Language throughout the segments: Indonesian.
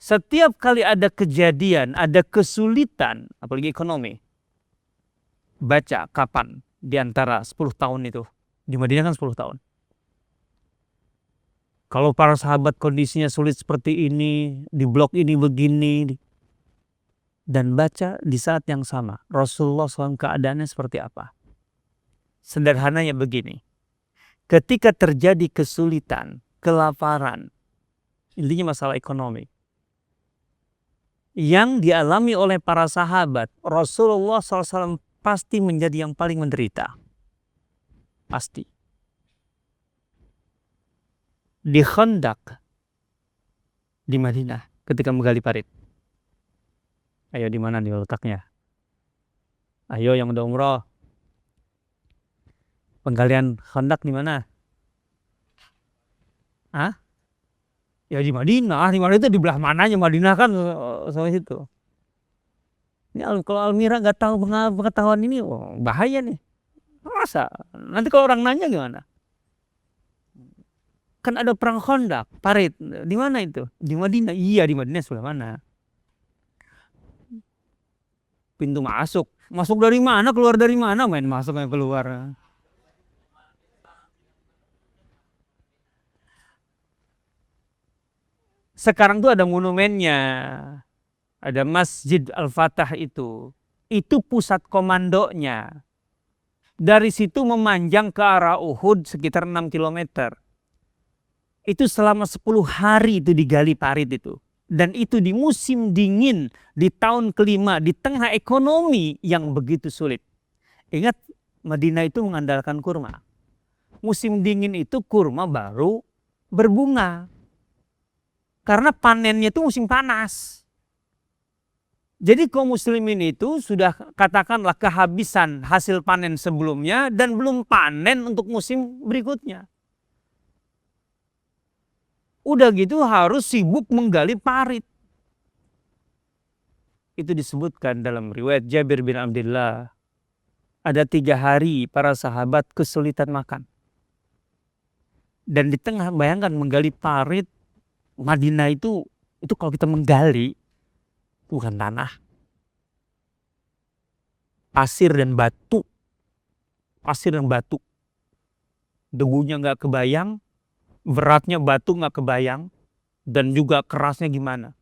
Setiap kali ada kejadian, ada kesulitan, apalagi ekonomi, baca kapan di antara 10 tahun itu. Di Madinah kan 10 tahun. Kalau para sahabat kondisinya sulit seperti ini, di blok ini begini, dan baca di saat yang sama, Rasulullah SAW keadaannya seperti apa. Sederhananya begini, ketika terjadi kesulitan, kelaparan, intinya masalah ekonomi, yang dialami oleh para sahabat, Rasulullah SAW pasti menjadi yang paling menderita. Pasti. Di Khandaq, di Madinah, ketika menggali parit. Ayo, di mana nih letaknya? Ayo yang udah umroh. Penggalian Khandaq di mana? Hah? Ya di Madinah. Di mana itu di belah mananya Madinah kan sama situ. Ini kalau Almira nggak tahu pengetahuan ini, bahaya nih. Masa? Nanti kalau orang nanya gimana? Kan ada perang Khandaq, parit. Di mana itu? Di Madinah. Iya, di Madinah sebelah mana? Pintu masuk. Masuk dari mana? Keluar dari mana? Main masuk yang keluar. Sekarang tuh ada monumennya. Ada Masjid Al-Fatah itu. Itu pusat komandonya. Dari situ memanjang ke arah Uhud sekitar 6 kilometer. Itu selama 10 hari itu digali parit itu. Dan itu di musim dingin, di tahun kelima, di tengah ekonomi yang begitu sulit. Ingat, Madinah itu mengandalkan kurma. Musim dingin itu kurma baru berbunga. Karena panennya itu musim panas. Jadi kaum muslimin itu sudah katakanlah kehabisan hasil panen sebelumnya dan belum panen untuk musim berikutnya. Udah gitu harus sibuk menggali parit. Itu disebutkan dalam riwayat Jabir bin Abdullah. Ada 3 hari para sahabat kesulitan makan. Dan di tengah, bayangkan menggali parit, Madinah itu kalau kita menggali, bukan tanah, pasir dan batu. Pasir dan batu. Debunya nggak kebayang, beratnya batu nggak kebayang, dan juga kerasnya gimana.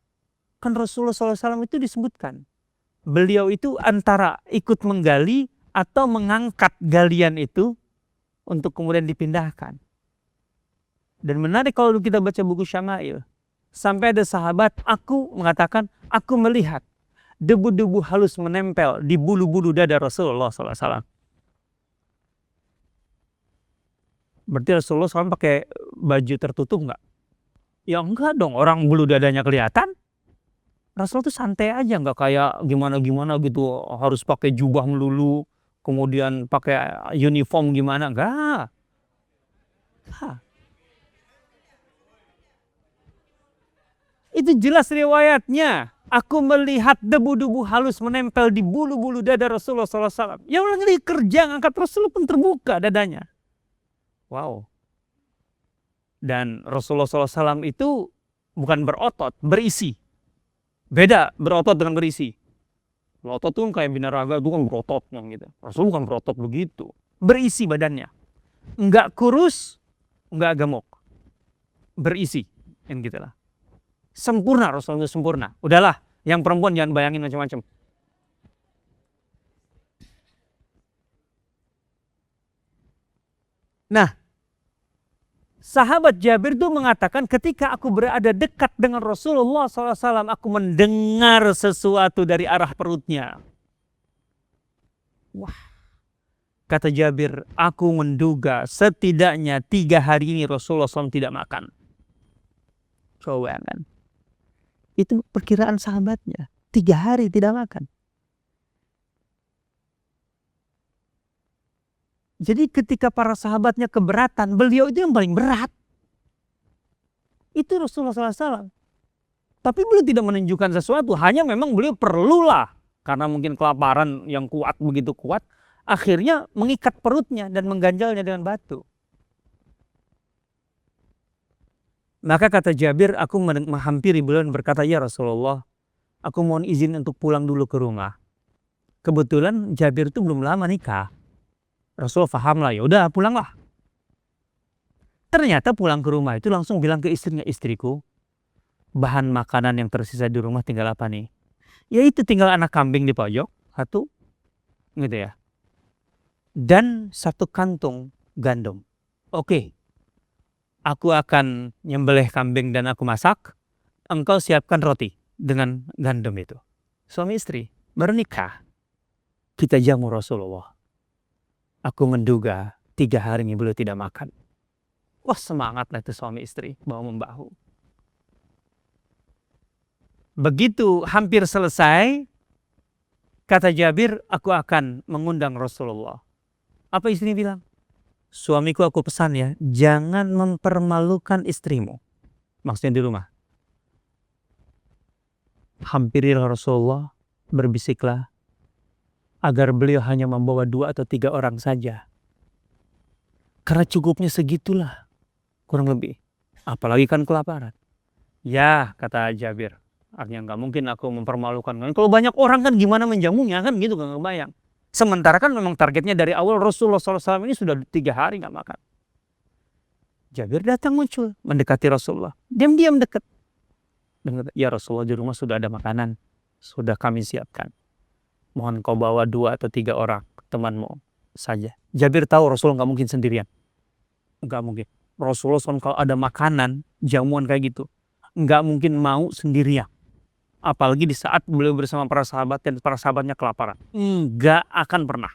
Kan Rasulullah SAW itu disebutkan, beliau itu antara ikut menggali atau mengangkat galian itu untuk kemudian dipindahkan. Dan menarik kalau kita baca buku Syama'il, sampai ada sahabat mengatakan, aku melihat debu-debu halus menempel di bulu-bulu dada Rasulullah SAW. Berarti Rasulullah SAW pakai baju tertutup nggak? Ya enggak dong, orang bulu dadanya kelihatan. Rasulullah tuh santai aja, nggak kayak gimana-gimana gitu, harus pakai jubah melulu, kemudian pakai uniform gimana, enggak. Itu jelas riwayatnya. Aku melihat debu-debu halus menempel di bulu-bulu dada Rasulullah SAW. Ya orang ini kerja ngangkat Rasulullah pun terbuka dadanya. Wow. Dan Rasulullah SAW itu bukan berotot, berisi. Beda berotot dengan berisi. Berotot tuh kayak binaraga, itu kan berotot gitu. Rasul bukan berotot begitu. Berisi badannya. Enggak kurus, enggak gemuk. Berisi. Yang gitu lah. Sempurna, Rasulullah sempurna. Udahlah, yang perempuan jangan bayangin macam-macam. Nah, sahabat Jabir itu mengatakan, ketika aku berada dekat dengan Rasulullah SAW, aku mendengar sesuatu dari arah perutnya. Wah, kata Jabir, aku menduga setidaknya 3 hari ini Rasulullah SAW tidak makan. Coba kan. Itu perkiraan sahabatnya. 3 hari tidak makan. Jadi ketika para sahabatnya keberatan, beliau itu yang paling berat. Itu Rasulullah SAW. Tapi beliau tidak menunjukkan sesuatu. Hanya memang beliau perlulah. Karena mungkin kelaparan yang kuat, begitu kuat. Akhirnya mengikat perutnya dan mengganjalnya dengan batu. Maka kata Jabir, aku menghampiri beliau dan berkata, ya Rasulullah, aku mohon izin untuk pulang dulu ke rumah. Kebetulan Jabir itu belum lama nikah. Rasul paham lah, ya udah pulanglah. Ternyata pulang ke rumah itu langsung bilang ke istrinya, istriku, bahan makanan yang tersisa di rumah tinggal apa nih? Ya itu tinggal anak kambing di pojok, satu, gitu ya. Dan 1 kantung gandum. Oke, aku akan nyembelih kambing dan aku masak. Engkau siapkan roti dengan gandum itu. Suami istri baru nikah. Kita jamu Rasulullah. Aku menduga 3 hari ini beliau tidak makan. Wah, semangat lah itu suami istri bahu membahu. Begitu hampir selesai, kata Jabir, aku akan mengundang Rasulullah. Apa istrinya bilang? Suamiku, aku pesan ya, jangan mempermalukan istrimu. Maksudnya di rumah. Hampirilah Rasulullah, berbisiklah, agar beliau hanya membawa 2 atau 3 orang saja. Karena cukupnya segitulah, kurang lebih. Apalagi kan kelaparan. Ya, kata Jabir, artinya nggak mungkin aku mempermalukan. Kalau banyak orang kan gimana menjamunya kan gitu, nggak kebayang. Sementara kan memang targetnya dari awal Rasulullah SAW ini sudah 3 hari nggak makan. Jabir datang muncul, mendekati Rasulullah. Diam-diam dekat. Ya Rasulullah, di rumah sudah ada makanan. Sudah kami siapkan. Mohon kau bawa 2 atau 3 orang temanmu saja. Jabir tahu Rasulullah nggak mungkin sendirian. Nggak mungkin. Rasulullah SAW kalau ada makanan, jamuan kayak gitu, nggak mungkin mau sendirian. Apalagi di saat beliau bersama para sahabat dan para sahabatnya kelaparan. Nggak akan pernah.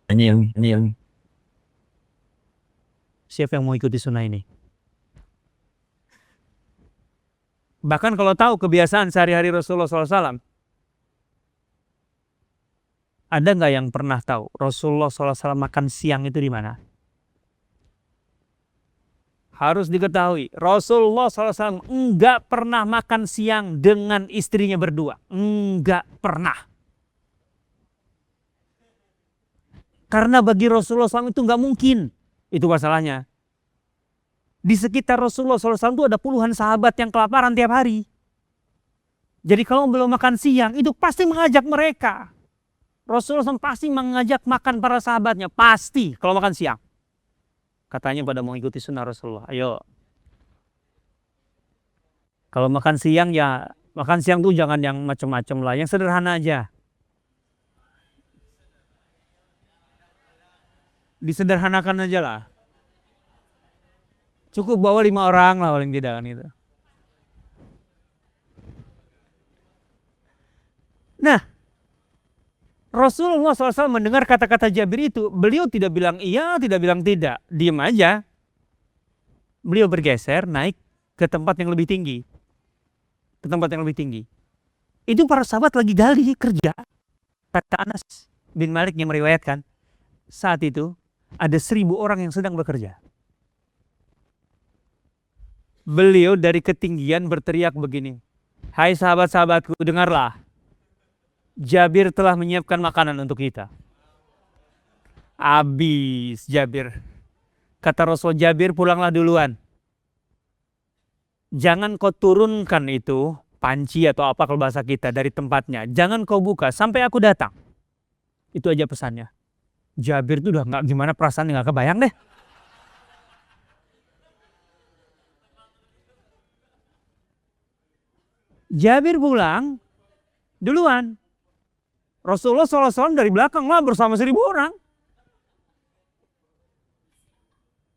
Ini. Siapa yang mau ikuti sunnah ini? Bahkan kalau tahu kebiasaan sehari-hari Rasulullah SAW, ada nggak yang pernah tahu Rasulullah SAW makan siang itu di mana? Harus diketahui, Rasulullah SAW enggak pernah makan siang dengan istrinya berdua. Enggak pernah. Karena bagi Rasulullah SAW itu enggak mungkin. Itu masalahnya. Di sekitar Rasulullah SAW itu ada puluhan sahabat yang kelaparan tiap hari. Jadi kalau belum makan siang, itu pasti mengajak mereka. Rasulullah SAW pasti mengajak makan para sahabatnya. Pasti kalau makan siang. Katanya pada mau ikuti sunnah Rasulullah. Ayo. Kalau makan siang ya, makan siang tuh jangan yang macam-macam lah. Yang sederhana aja. Disederhanakan aja lah. Cukup bawa 5 orang lah paling tidak kan itu. Nah, Rasulullah SAW mendengar kata-kata Jabir itu, beliau tidak bilang iya, tidak bilang tidak. Diam aja. Beliau bergeser, naik ke tempat yang lebih tinggi. Ke tempat yang lebih tinggi. Itu para sahabat lagi gali kerja. Kata Anas bin Malik yang meriwayatkan, saat itu ada 1.000 orang yang sedang bekerja. Beliau dari ketinggian berteriak begini, hai sahabat-sahabatku, dengarlah. Jabir telah menyiapkan makanan untuk kita. Habis Jabir. Kata Rasul, Jabir pulanglah duluan. Jangan kau turunkan itu panci atau apa kalau bahasa kita dari tempatnya. Jangan kau buka sampai aku datang. Itu aja pesannya. Jabir itu udah nggak gimana perasaan, nggak kebayang deh. Jabir pulang duluan. Rasulullah SAW dari belakang lah bersama 1.000 orang.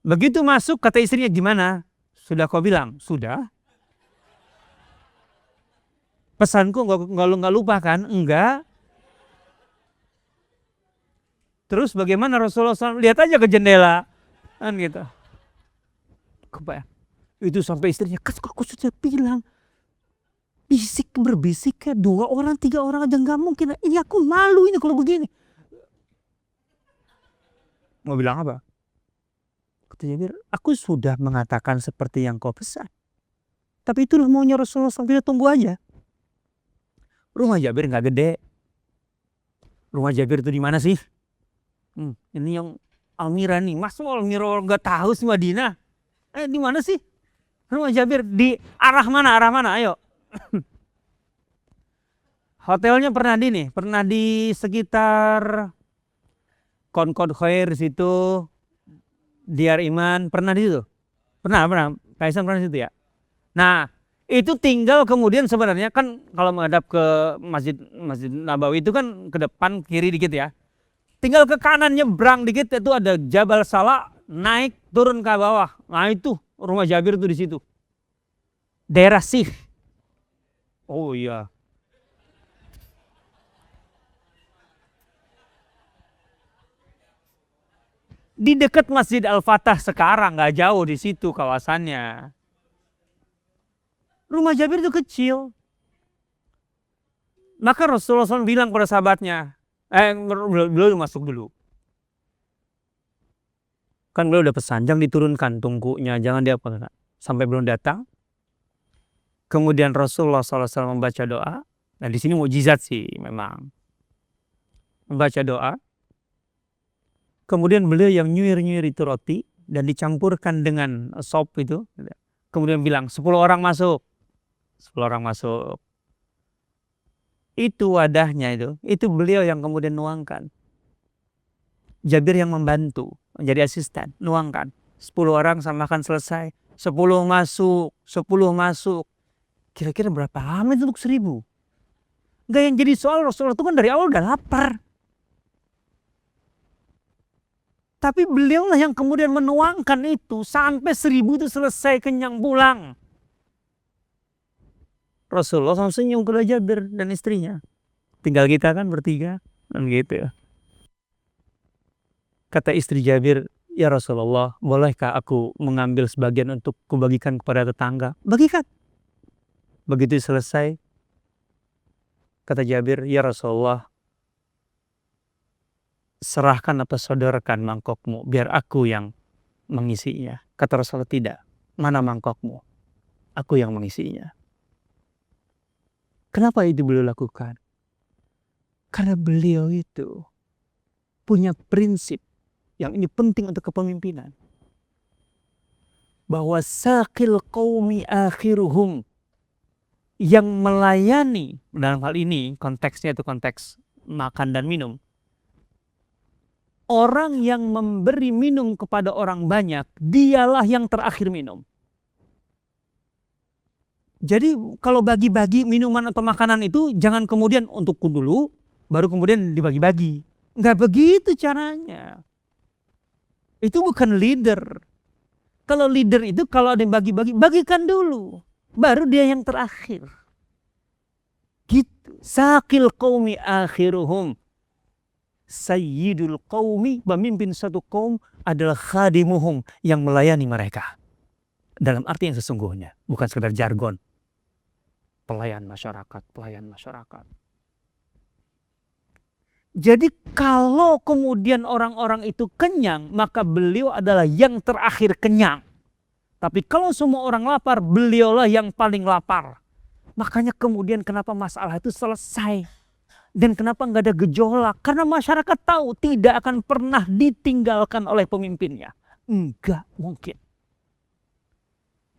Begitu masuk kata istrinya, gimana? Sudah kau bilang? Sudah. Pesanku nggak lupa kan? Enggak. Terus bagaimana Rasulullah SAW? Lihat aja ke jendela. Kan gitu. Kebayang. Itu sampai istrinya, kau sudah bilang. Berbisik ke 2 orang 3 orang aja nggak mungkin. Ini aku malu ini kalau begini. Mau bilang apa? Kata Jabir, aku sudah mengatakan seperti yang kau pesan. Tapi itulah maunya Rasulullah SAW, tunggu aja. Rumah Jabir nggak gede. Rumah Jabir itu di mana sih? Ini yang Almira nih. Mas Almira nggak tahu sih Madinah. Di mana sih? Rumah Jabir di arah mana? Arah mana? Ayo. Hotelnya pernah di sekitar Concord Khair situ, Diar Iman, pernah di situ? Pernah. Kaisan pernah di situ ya? Nah, itu tinggal kemudian sebenarnya kan kalau menghadap ke Masjid Nabawi itu kan ke depan kiri dikit ya. Tinggal ke kanan nyebrang dikit itu ada Jabal Sala, naik turun ke bawah. Nah, itu rumah Jabir itu di situ. Daerah Sih. Oh iya. Di dekat Masjid Al-Fatah sekarang, nggak jauh di situ kawasannya. Rumah Jabir itu kecil. Maka Rasulullah SAW bilang pada sahabatnya, beliau masuk dulu. Kan beliau udah pesan, jangan diturunkan tungkunya, jangan diapa sampai belum datang. Kemudian Rasulullah SAW membaca doa. Nah di sini mukjizat sih memang. Membaca doa. Kemudian beliau yang nyuir-nyuir itu roti dan dicampurkan dengan sop itu. Kemudian bilang 10 orang masuk. 10 orang masuk. Itu wadahnya itu beliau yang kemudian nuangkan. Jabir yang membantu, menjadi asisten, nuangkan. 10 orang sama makan selesai. 10 masuk, 10 masuk. Kira-kira berapa lama itu untuk 1000? Enggak, yang jadi soal Rasulullah itu kan dari awal udah lapar. Tapi beliau lah yang kemudian menuangkan itu sampai 1000 itu selesai kenyang pulang. Rasulullah SAW senyum kepada Jabir dan istrinya. Tinggal kita kan bertiga. Dan gitu. Kata istri Jabir, ya Rasulullah, bolehkah aku mengambil sebagian untuk kubagikan kepada tetangga? Bagikan. Begitu selesai, kata Jabir, ya Rasulullah, serahkan atau sodorkan mangkokmu, biar aku yang mengisinya. Kata Rasulullah, tidak. Mana mangkokmu? Aku yang mengisinya. Kenapa itu beliau lakukan? Karena beliau itu punya prinsip yang ini penting untuk kepemimpinan. Bahwa saqil qaumi akhiruhum, yang melayani, dalam hal ini konteksnya itu konteks makan dan minum. Orang yang memberi minum kepada orang banyak, dialah yang terakhir minum. Jadi kalau bagi-bagi minuman atau makanan itu jangan kemudian untukku dulu, baru kemudian dibagi-bagi. Enggak begitu caranya. Itu bukan leader. Kalau leader itu kalau ada yang bagi-bagi, bagikan dulu. Baru dia yang terakhir. Gitu. Saqil qaumi akhiruhum. Sayyidul qaumi, pemimpin satu kaum adalah khadimuhum, yang melayani mereka. Dalam arti yang sesungguhnya, bukan sekedar jargon. Pelayan masyarakat. Jadi kalau kemudian orang-orang itu kenyang, maka beliau adalah yang terakhir kenyang. Tapi kalau semua orang lapar, beliaulah yang paling lapar. Makanya kemudian kenapa masalah itu selesai. Dan kenapa nggak ada gejolak? Karena masyarakat tahu tidak akan pernah ditinggalkan oleh pemimpinnya. Enggak mungkin.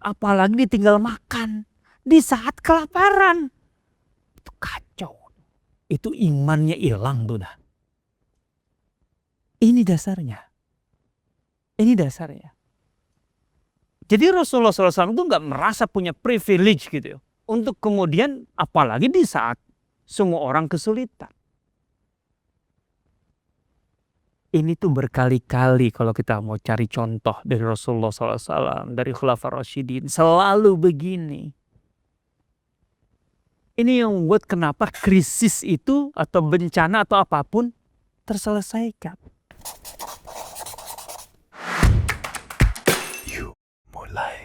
Apalagi ditinggal makan di saat kelaparan. Itu kacau. Itu imannya hilang tuh dah. Ini dasarnya. Jadi Rasulullah SAW itu nggak merasa punya privilege gitu. Untuk kemudian apalagi di saat semua orang kesulitan. Ini tuh berkali-kali kalau kita mau cari contoh dari Rasulullah SAW, dari Khulafaur Rasyidin, selalu begini. Ini yang membuat kenapa krisis itu atau bencana atau apapun terselesaikan. Mulai.